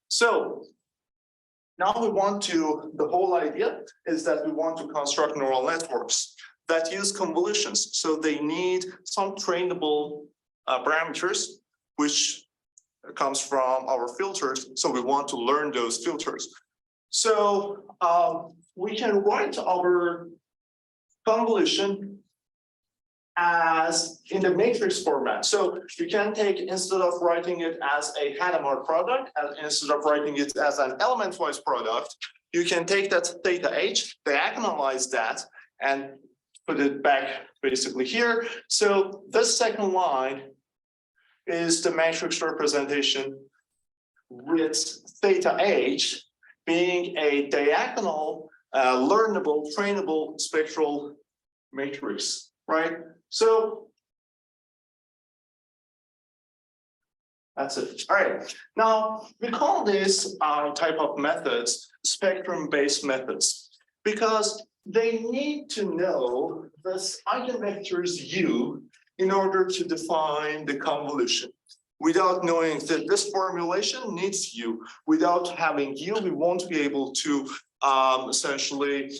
So now the whole idea is that we want to construct neural networks that use convolutions. So they need some trainable parameters, which comes from our filters. So we want to learn those filters. So we can write our convolution as in the matrix format. So you can take, instead of writing it as a Hadamard product, instead of writing it as an element-wise product, you can take that theta h, diagonalize that, and put it back basically here. So this second line is the matrix representation with theta h being a diagonal, learnable, trainable spectral matrix, right? So that's it. All right. Now we call this type of methods spectrum-based methods because they need to know this eigenvectors U in order to define the convolution. Without knowing that this formulation needs U, without having U, we won't be able to essentially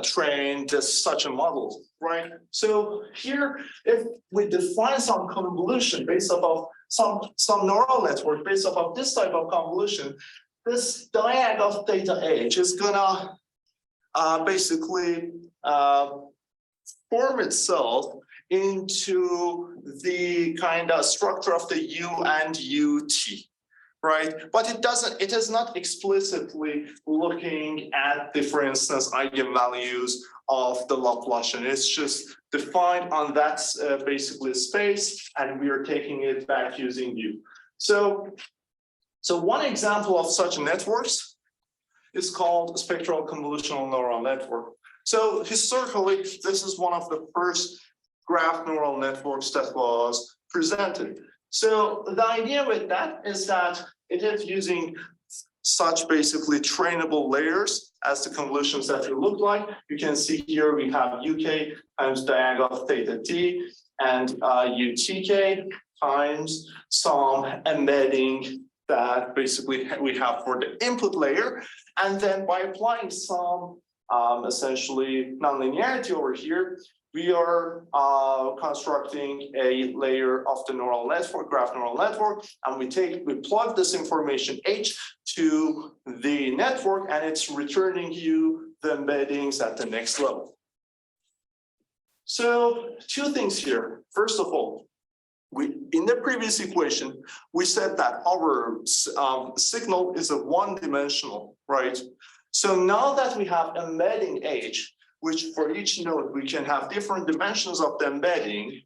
train such a model, right? So here, if we define some convolution based off of some neural network based off of this type of convolution, this diag of theta h is gonna basically form itself into the kind of structure of the U and UT, right? But it is not explicitly looking at the, for instance, eigenvalues of the Laplacian. It's just defined on that basically space, and we are taking it back using U. So one example of such networks is called spectral convolutional neural network. So historically, this is one of the first graph neural networks that was presented. So the idea with that is that it is using such basically trainable layers as the convolutions that it look like. You can see here we have UK times diag of theta t and UTK times some embedding that basically we have for the input layer. And then by applying some essentially nonlinearity over here, we are constructing a layer of the neural network, graph neural network, and we plug this information H to the network, and it's returning you the embeddings at the next level. So two things here. First of all, in the previous equation, we said that our signal is a one-dimensional, right? So now that we have embedding H, which for each node we can have different dimensions of the embedding,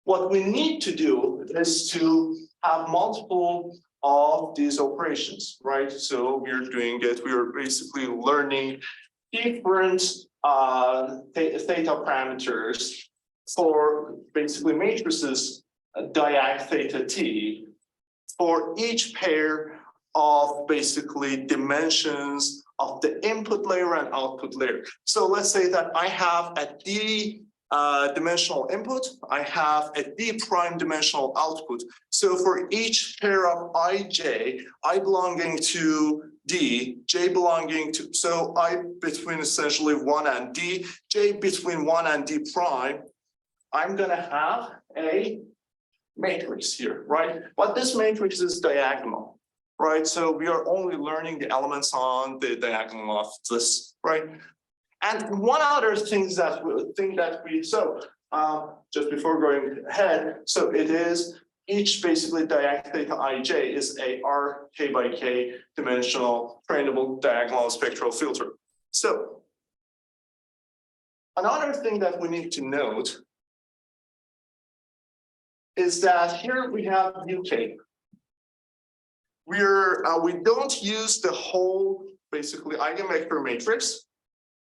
what we need to do is to have multiple of these operations, right? So we're doing it, we are basically learning different theta parameters for basically matrices diag theta t for each pair of basically dimensions of the input layer and output layer. So let's say that I have a D dimensional input, I have a D prime dimensional output. So for each pair of ij, I belonging to D, J belonging to, so I between essentially 1 and D, J between 1 and D prime, I'm gonna have a matrix here, right? But this matrix is diagonal, right? So we are only learning the elements on the diagonal of this, right? And one other thing that we just before going ahead, so it is each basically diag theta ij is a R k by k dimensional trainable diagonal spectral filter. So another thing that we need to note is that here we have UK. We don't use the whole basically eigenvector matrix.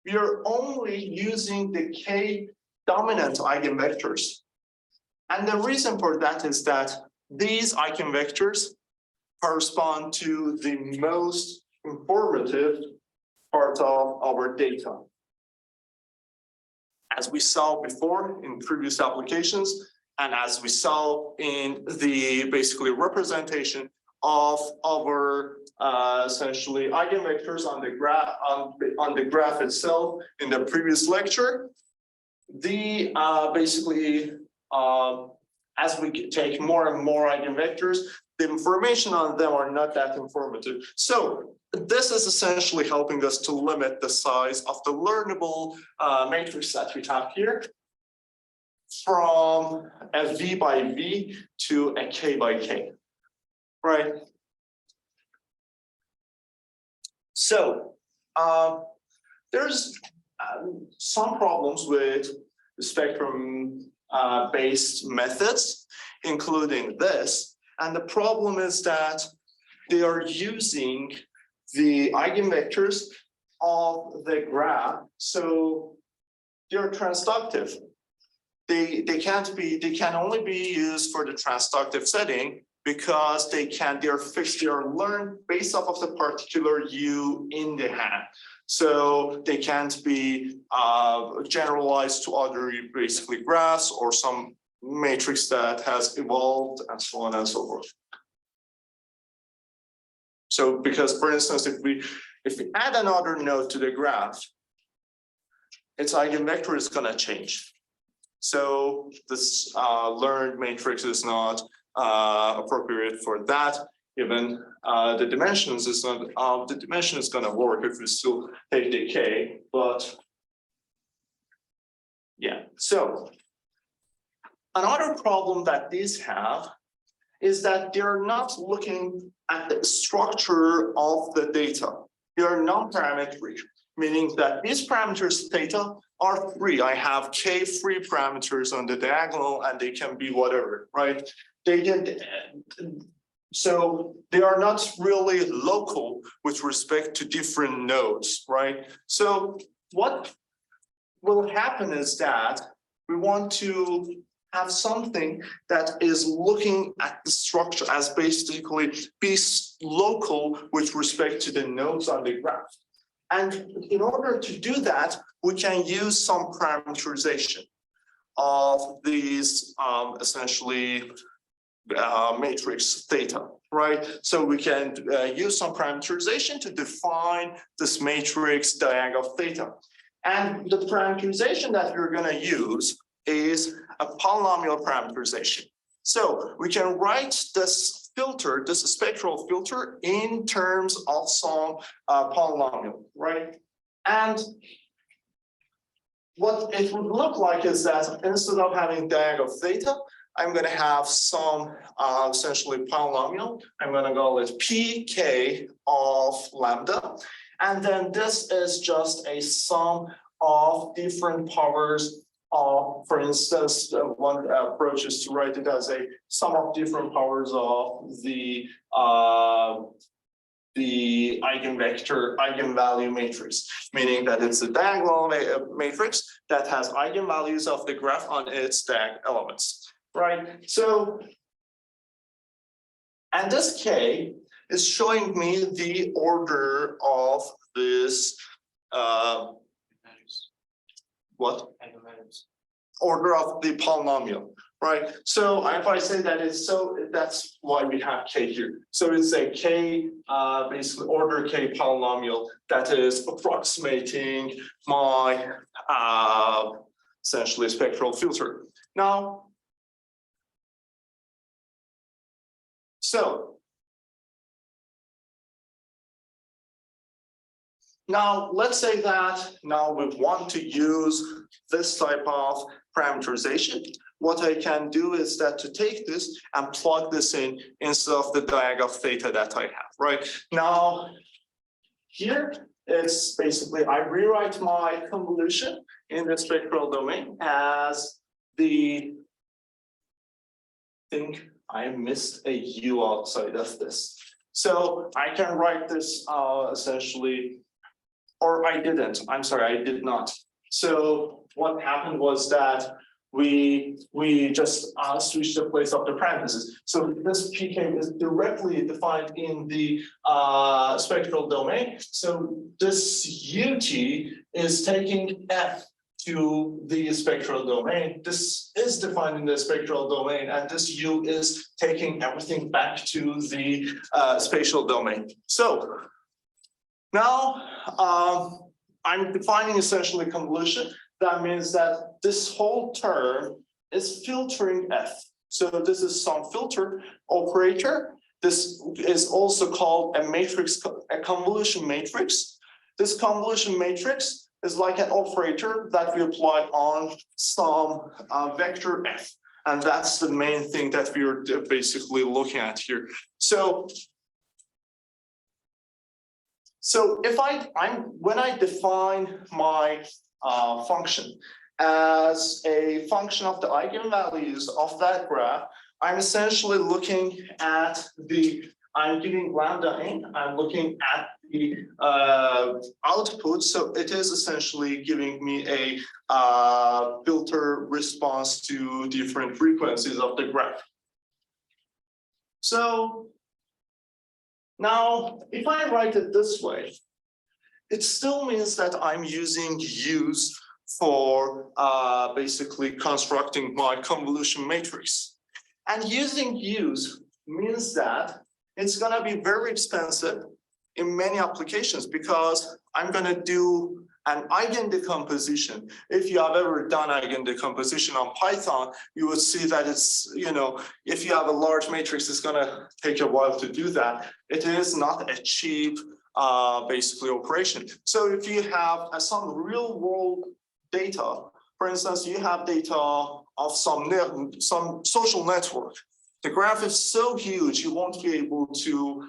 We are only using the k dominant eigenvectors. And the reason for that is that these eigenvectors correspond to the most informative part of our data. As we saw before in previous applications, and as we saw in the basically representation of our essentially eigenvectors on the graph itself in the previous lecture. The basically as we take more and more eigenvectors, the information on them are not that informative. So this is essentially helping us to limit the size of the learnable matrix that we have here from a V by V to a K by K, right? So there's some problems with spectrum based methods, including this. And the problem is that they are using the eigenvectors of the graph, so they're transductive. They can only be used for the transductive setting because they're fixed, they are learned based off of the particular U in the hand. So they can't be generalized to other basically graphs or some matrix that has evolved and so on and so forth. So because for instance, if we add another node to the graph, its eigenvector is going to change. So this learned matrix is not appropriate for that. Even the dimensions is not the dimension is going to work if we still take the K, but yeah. So another problem that these have is that they're not looking at the structure of the data. They are non-parametric, meaning that these parameters theta are free. I have K free parameters on the diagonal and they can be whatever, right? So they are not really local with respect to different nodes, right? So what will happen is that we want to have something that is looking at the structure as basically be local with respect to the nodes on the graph. And in order to do that, we can use some parameterization of these essentially matrix theta, right? So we can use some parameterization to define this matrix diagonal theta. And the parameterization that we're going to use is a polynomial parameterization. So we can write this filter, this spectral filter, in terms of some polynomial, right? And what it would look like is that instead of having diagonal theta, I'm going to have some essentially polynomial. I'm going to call it pk of lambda. And then this is just a sum of different powers of, for instance, one approach is to write it as a sum of different powers of the eigenvalue matrix, meaning that it's a diagonal matrix that has eigenvalues of the graph on its diagonal elements, right? So, and this K is showing me the order of this, what? Order of the polynomial, right? So if I say that it's so, that's why we have K here. So it's a K, basically order K polynomial that is approximating my essentially spectral filter. Now, now let's say that now we want to use this type of parameterization. What I can do is that to take this and plug this in instead of the diagonal theta that I have, right? Now, here it's basically I rewrite my convolution in the spectral domain as the thing I missed a U outside of this. So I can write this essentially, or I didn't, I'm sorry, I did not. So what happened was that we just switched the place of the parentheses. So this pk is directly defined in the spectral domain. So this ut is taking f to the spectral domain. This is defined in the spectral domain, and this U is taking everything back to the spatial domain. So now I'm defining essentially convolution. That means that this whole term is filtering F. So this is some filter operator. This is also called a matrix, a convolution matrix. This convolution matrix is like an operator that we apply on some vector F. And that's the main thing that we are basically looking at here. So if when I define my function as a function of the eigenvalues of that graph, I'm essentially looking at I'm giving lambda in, I'm looking at the output. So it is essentially giving me a filter response to different frequencies of the graph. So now, if I write it this way, it still means that I'm using U's for basically constructing my convolution matrix. And using U's means that it's going to be very expensive in many applications because I'm going to do an eigen decomposition. If you have ever done eigen decomposition on Python, you would see that it's, if you have a large matrix, it's going to take a while to do that. It is not a cheap basically operation. So if you have some real world data, for instance, you have data of some social network. The graph is so huge, you won't be able to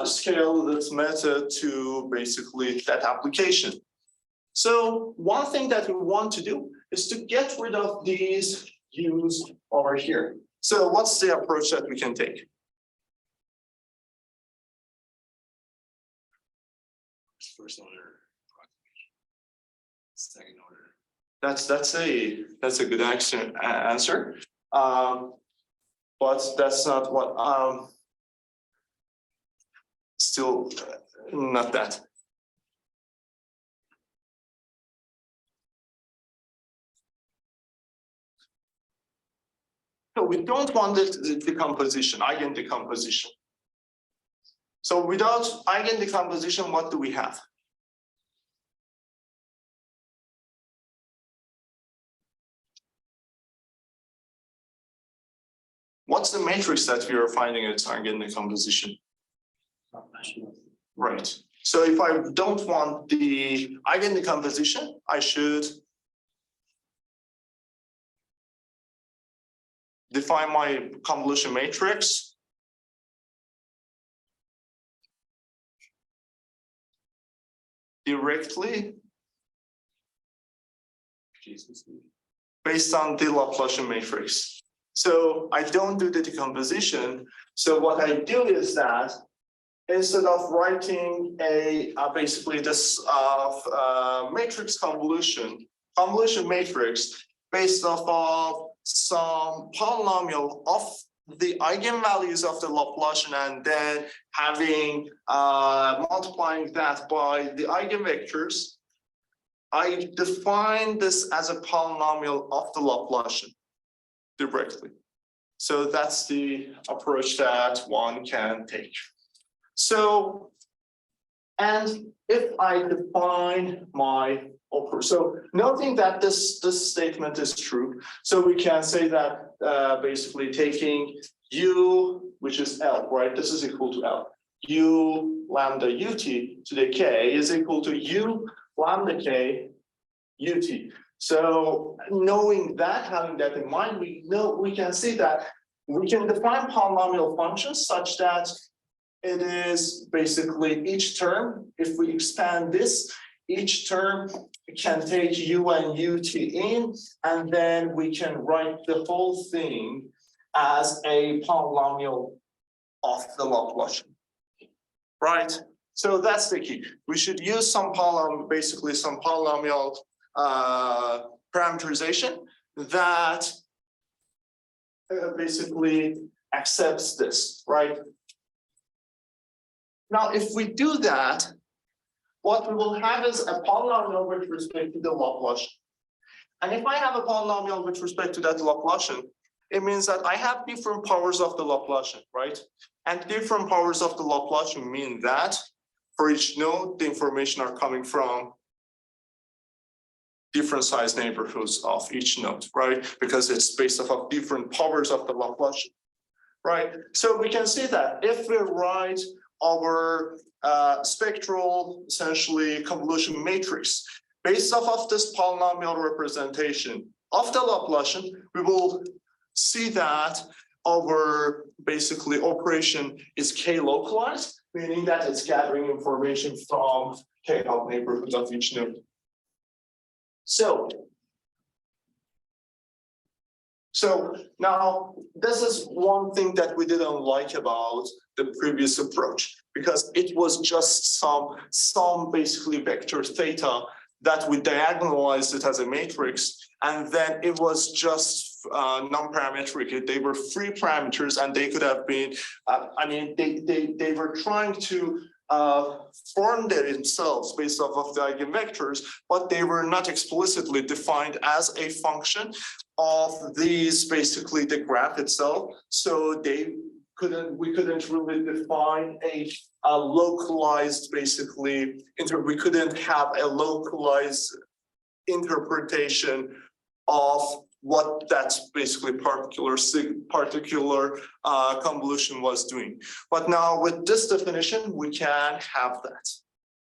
scale this method to basically that application. So one thing that we want to do is to get rid of these U's over here. So what's the approach that we can take? First order, second order. That's a good answer. But that's not what still not that. So we don't want the decomposition, eigen decomposition. So without eigen decomposition, what do we have? What's the matrix that we are finding its eigen decomposition? Right. So if I don't want the eigen decomposition, I should define my convolution matrix directly based on the Laplacian matrix. So I don't do the decomposition. So what I do is that instead of writing basically this matrix convolution matrix based off of some polynomial of the eigenvalues of the Laplacian and then having multiplying that by the eigenvectors, I define this as a polynomial of the Laplacian directly. So that's the approach that one can take. So, and if I define my operator, so noting that this statement is true, so we can say that basically taking U, which is L, right? This is equal to L. U lambda ut to the k is equal to U lambda k ut. So knowing that, having that in mind, we can see that we can define polynomial functions such that it is basically each term, if we expand this, each term can take U and ut in, and then we can write the whole thing as a polynomial of the Laplacian, right? So that's the key. We should use some basically some polynomial parameterization that basically accepts this, right? Now, if we do that, what we will have is a polynomial with respect to the Laplacian. And if I have a polynomial with respect to that Laplacian, it means that I have different powers of the Laplacian, right? And different powers of the Laplacian mean that for each node, the information are coming from different size neighborhoods of each node, right? Because it's based off of different powers of the Laplacian, right? So we can see that if we write our spectral, essentially convolution matrix based off of this polynomial representation of the Laplacian, we will see that our basically operation is K localized, meaning that it's gathering information from K of neighborhoods of each node. So now this is one thing that we didn't like about the previous approach, because it was just some basically vector theta that we diagonalized it as a matrix, and then it was just non-parametric. They were free parameters, and they could have been. They were trying to form themselves based off of the eigenvectors, but they were not explicitly defined as a function of these, basically the graph itself. So we couldn't really define a localized, basically, we couldn't have a localized interpretation of what that basically particular convolution was doing. But now with this definition, we can have that,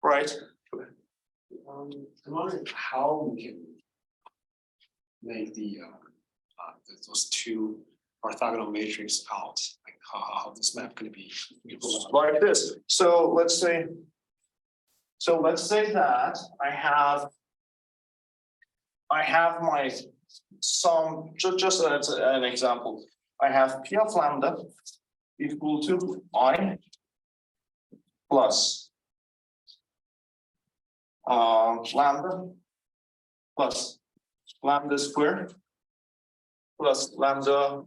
right? I'm wondering how we can make those two orthogonal matrix out. Like how this map going to be like this. So let's say that I have my sum, just as an example, I have P of lambda equal to I plus lambda plus lambda squared plus lambda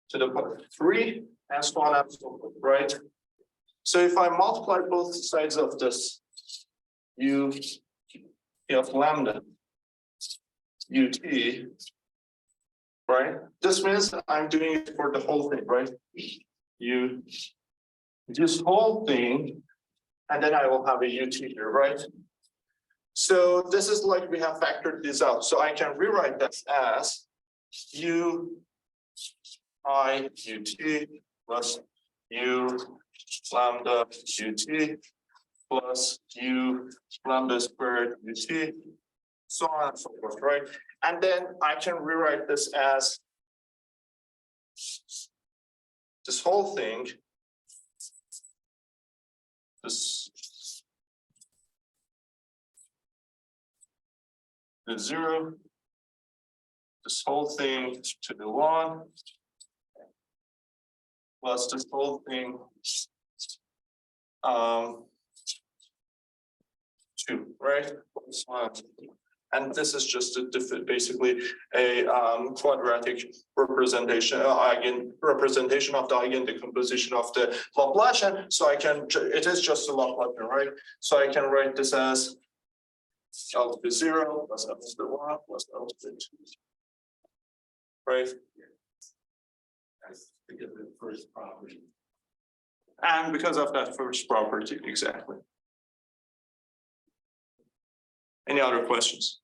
to the power 3 and so on and so forth, right? So if I multiply both sides of this, U P of lambda ut, right? This means I'm doing it for the whole thing, right? This whole thing, and then I will have a ut here, right? So this is like we have factored this out. So I can rewrite this as u I ut plus u lambda ut plus u lambda squared ut, so on and so forth, right? And then I can rewrite this as this whole thing, this the 0, this whole thing to the 1, plus this whole thing 2, right? And this is just basically a quadratic representation, representation of the eigen decomposition of the Laplacian. So it is just a Laplacian, right? So I can write this as L to the 0 plus L to the 1 plus L to the 2, right? because of the first property. And because of that first property, exactly. Any other questions?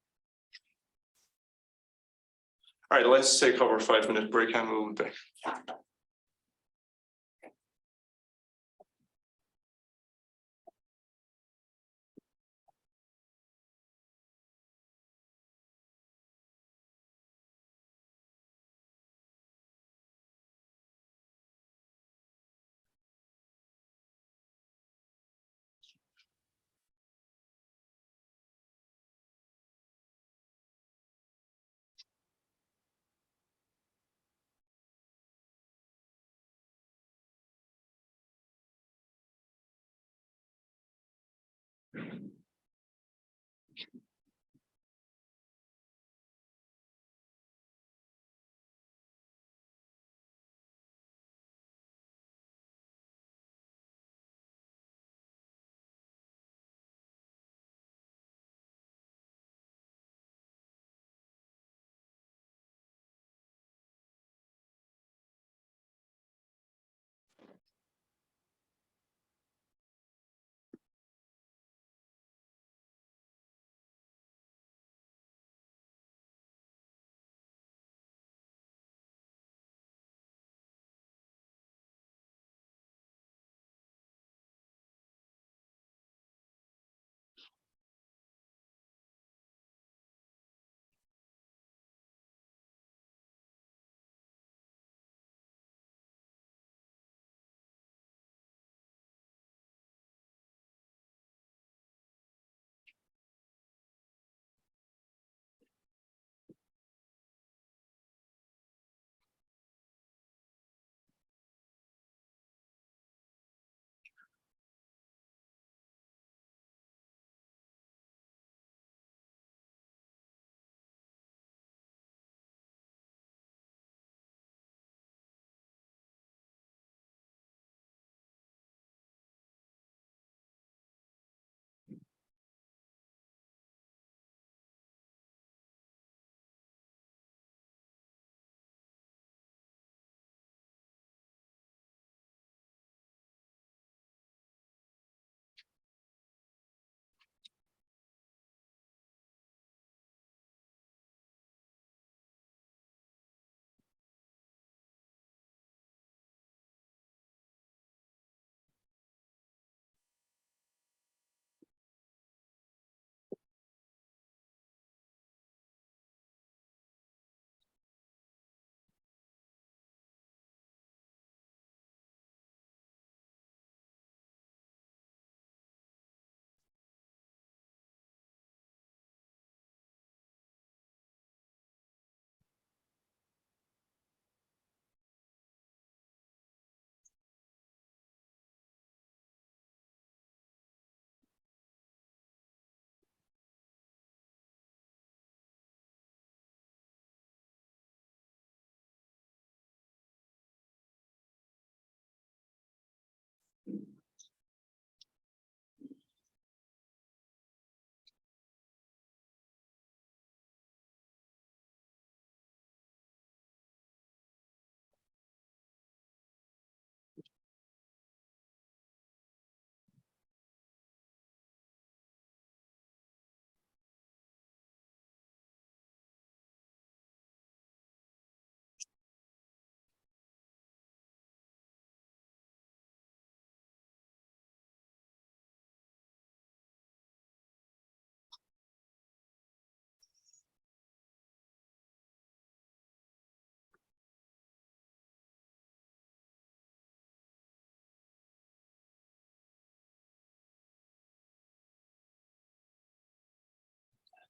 All right, let's take our 5-minute break and we'll be back.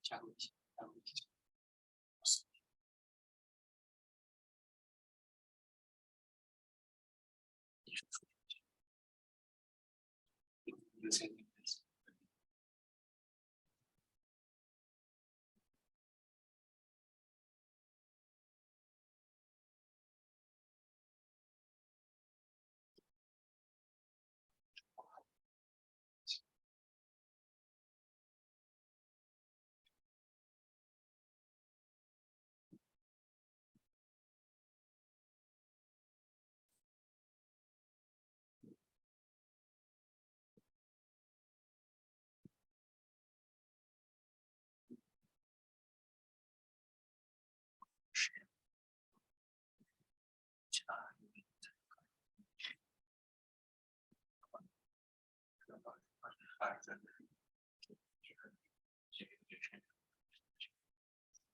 下个问题，下个问题。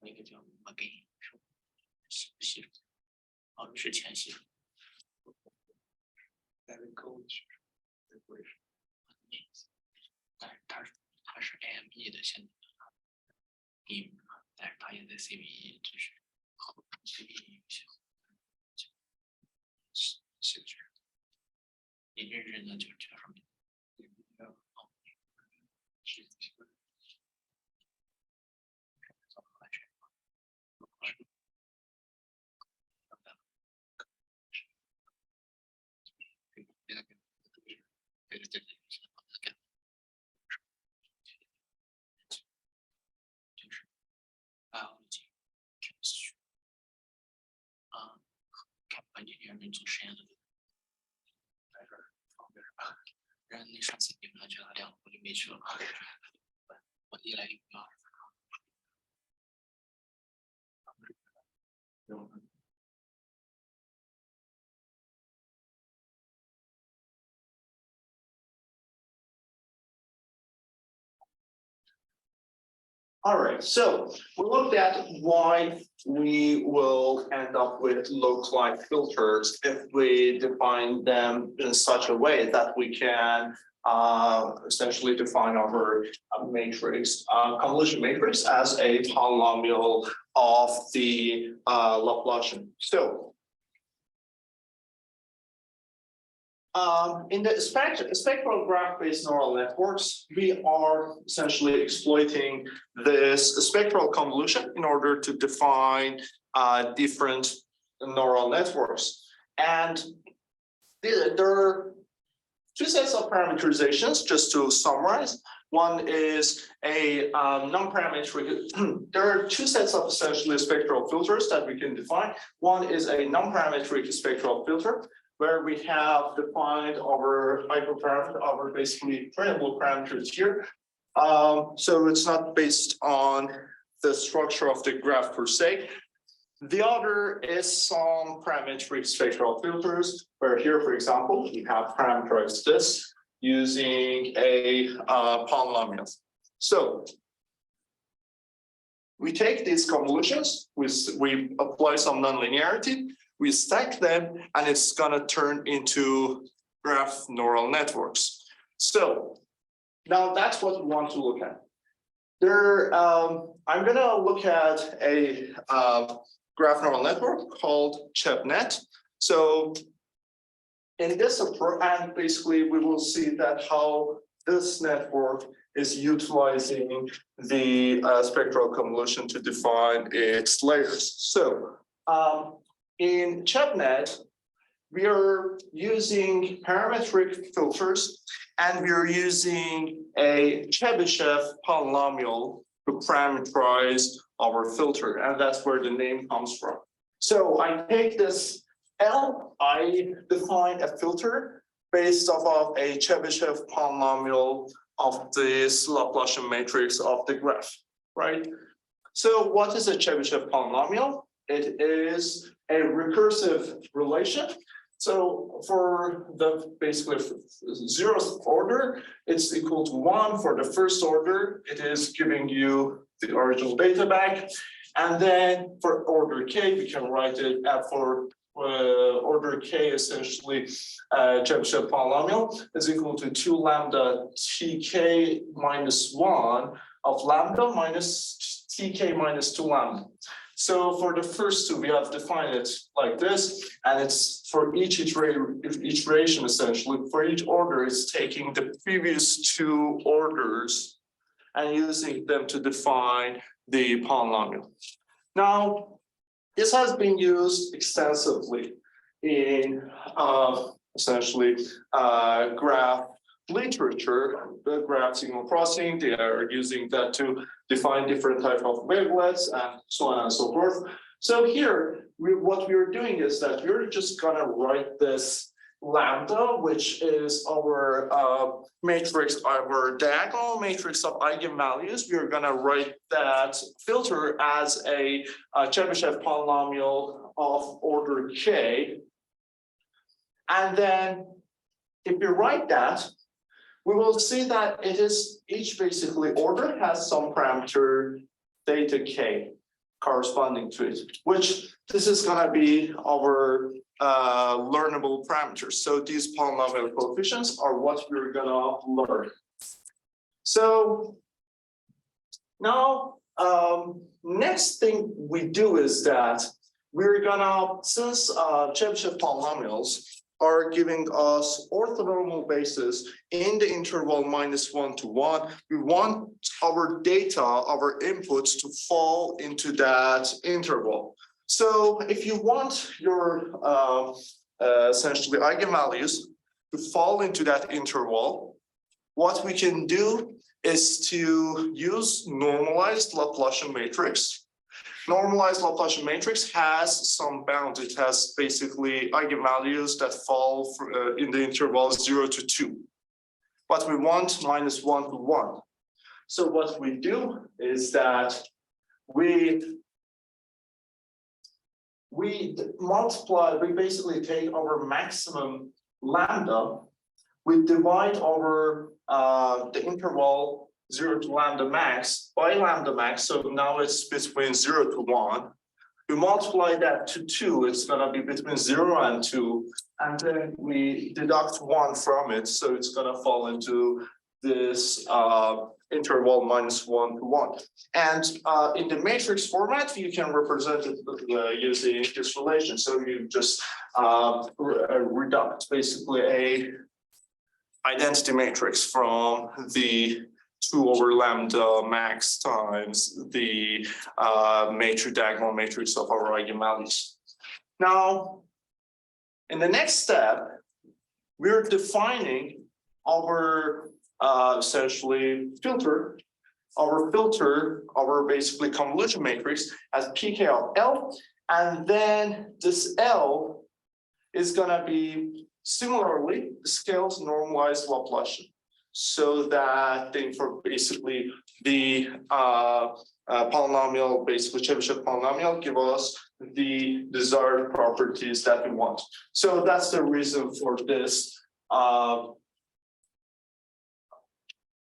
那个叫给系统，哦，是前系统。但是它是 AME 的现在但是它也在 CVE，只是 CVE 是不是？你认真的就叫什么？就是biology chemistry 看关键就是你做实验的，在这儿方便是吧？然后那上次你们去哪聊，我就没去了。我一来一个。All right, so we looked at why we will end up with localized filters if we define them in such a way that we can essentially define our matrix, convolution matrix as a polynomial of the Laplacian. So in the spectral graph-based neural networks, we are essentially exploiting this spectral convolution in order to define different neural networks. And there are two sets of parameterizations, just to summarize. One is a non-parametric, there are two sets of essentially spectral filters that we can define. One is a non-parametric spectral filter, where we have defined our hyperparameter, our basically trainable parameters here. So it's not based on the structure of the graph per se. The other is some parametric spectral filters, where here, for example, we have parameterized this using a polynomial. So we take these convolutions, we apply some nonlinearity, we stack them, and it's gonna turn into graph neural networks. So now that's what we want to look at. I'm gonna look at a graph neural network called ChebNet. So in this approach, and basically we will see that how this network is utilizing the spectral convolution to define its layers. So in ChebNet, we are using parametric filters, and we are using a Chebyshev polynomial to parameterize our filter, and that's where the name comes from. So I take this L, I define a filter based off of a Chebyshev polynomial of this Laplacian matrix of the graph, right? So what is a Chebyshev polynomial? It is a recursive relation. So for the basically zeroth order, it's equal to 1. For the first order, it is giving you the original data back. And then for order k, we can write it for order k, essentially Chebyshev polynomial is equal to 2 lambda tk minus 1 of lambda minus tk minus 2 lambda. So for the first two, we have defined it like this, and it's for each iteration essentially, for each order, it's taking the previous two orders and using them to define the polynomial. Now, this has been used extensively in essentially graph literature, the graph signal processing. They are using that to define different types of wavelets and so on and so forth. So here, what we're doing is that we're just gonna write this lambda, which is our matrix, our diagonal matrix of eigenvalues. We're gonna write that filter as a Chebyshev polynomial of order k. And then if we write that, we will see that it is each basically order has some parameter theta k corresponding to it, which this is gonna be our learnable parameters. So these polynomial coefficients are what we're gonna learn. So now, next thing we do is that we're gonna, since Chebyshev polynomials are giving us orthonormal basis in the interval -1 to 1. We want our data, our inputs to fall into that interval. So if you want your essentially eigenvalues to fall into that interval, what we can do is to use normalized Laplacian matrix. Normalized Laplacian matrix has some bounds. It has basically eigenvalues that fall in the interval 0 to 2. But we want -1 to 1. So what we do is that we multiply, we basically take our maximum lambda, we divide over the interval 0 to lambda max by lambda max. So now it's between 0 to 1. We multiply that to 2, it's gonna be between 0 and 2. And then we deduct 1 from it. So it's gonna fall into this interval -1 to 1. And in the matrix format, you can represent it using this relation. So you just reduct basically a identity matrix from the 2 over lambda max times the matrix diagonal matrix of our eigenvalues. Now, in the next step, we're defining our essentially filter, our basically convolution matrix as pk of L, and then this L is gonna be similarly scaled normalized Laplacian, so that thing for basically the polynomial, basically Chebyshev polynomial, give us the desired properties that we want. So that's the reason for this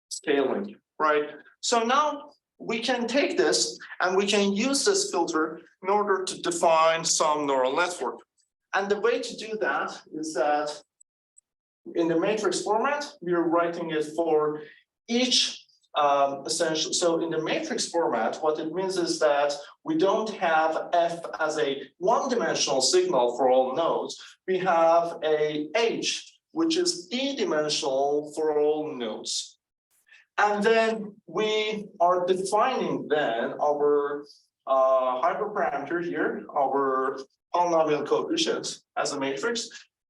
scaling, right? So now we can take this and we can use this filter in order to define some neural network. And the way to do that is that in the matrix format, we are writing it for each essential. So in the matrix format, what it means is that we don't have f as a one-dimensional signal for all nodes. We have a h, which is d-dimensional for all nodes. And then we are defining then our hyperparameter here, our polynomial coefficient as a matrix,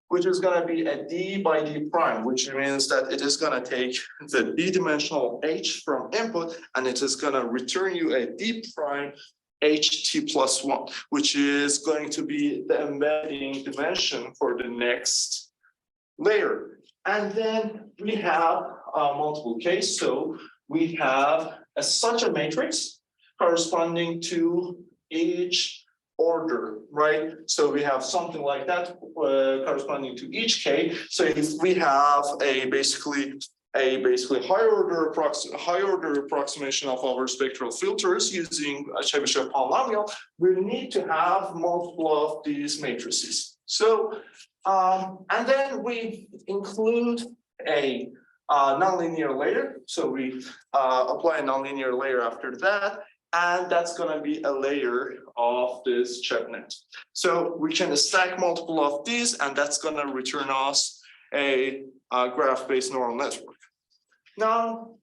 which is going to be a d by d prime, which means that it is going to take the d-dimensional h from input, and it is going to return you a d prime ht plus 1, which is going to be the embedding dimension for the next layer. And then we have multiple case. So we have such a matrix corresponding to each order, right? So we have something like that corresponding to each k. So if we have a basically higher order approximation of our spectral filters using a Chebyshev polynomial, we need to have multiple of these matrices. So and then we include a nonlinear layer. So we apply a nonlinear layer after that. And that's gonna be a layer of this chipnet. So we can stack multiple of these, and that's gonna return us a graph-based neural network. Now,